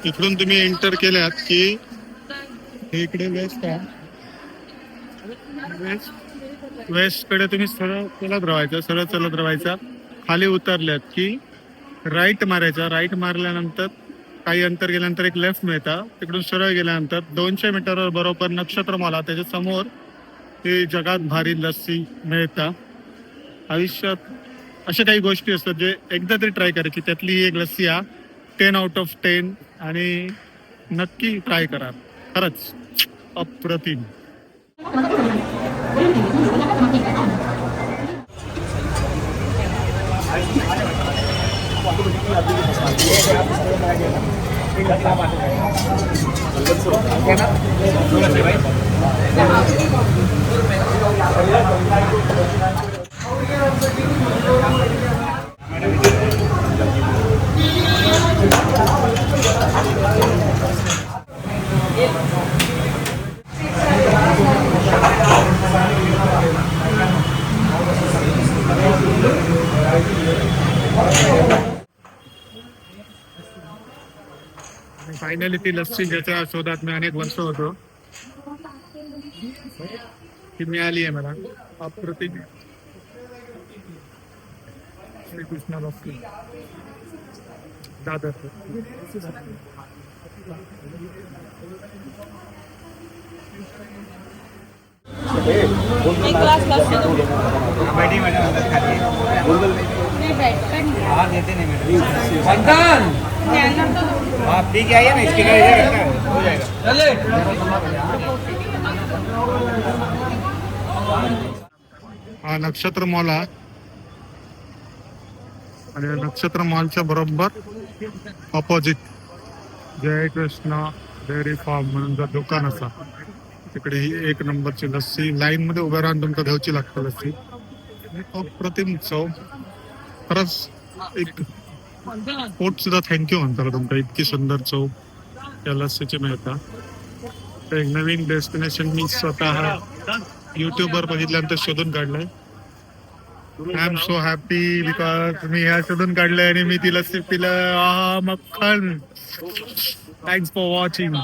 इकडून तुम्ही एंटर केल्यात की हे इकडे वेस्ट आहे. वेस्ट कडे तुम्ही सरळ चलत राहायचं, सरळ चलत राहायचा. खाली उतरल्यात की राईट मारायचा. राईट मारल्यानंतर काही अंतर गेल्यानंतर एक लेफ्ट मिळता. तिकडून सरळ गेल्यानंतर 200 मीटरवर बरोबर नक्षत्र मला त्याच्या समोर ते जगात भारी लस्सी मिळता. आयुष्यात अशा काही गोष्टी असतात जे एकदा तरी ट्राय करायची. त्यातली एक लस्सी हा 10 out of 10 आणि नक्की ट्राय करा. खरंच अप्रतिम. फायनली ती लस्सी ज्याच्या शोधात मी अनेक वर्ष होतो ती मिळाली आहे मला. अप्रतिम श्रीकृष्ण लस्सी दादर. एक ग्लास लस्सी दो. नहीं बैठ हाँ देते नहीं मैडम. बंधन आप पी के आइए ना, इसके लिए इधर रखना है, हो जाएगा. हा नक्षत्र मॉल आहे आणि नक्षत्र मॉलच्या बरोबर ऑपोजिट जय कृष्णा डेअरी फार्म म्हणून जर दुकान असा तिकडे ही 1 नंबरची लस्सी लाईन मध्ये उभं राहून तुमका घ्यायची लागतं लस्सी. अप्रतिम चव. खरंच एक पोट सुद्धा थँक्यू म्हणतात तुमका. इतकी सुंदर चव त्या लस्सीची मिळता. एक नवीन डेस्टिनेशन मी स्वतः युट्यूबवर बघितल्यानंतर शोधून काढलंय. I am so happy because मी ह्या शोधून काढलंय आणि मी ती लस्सी पिलं. मक्खन. Thanks for watching.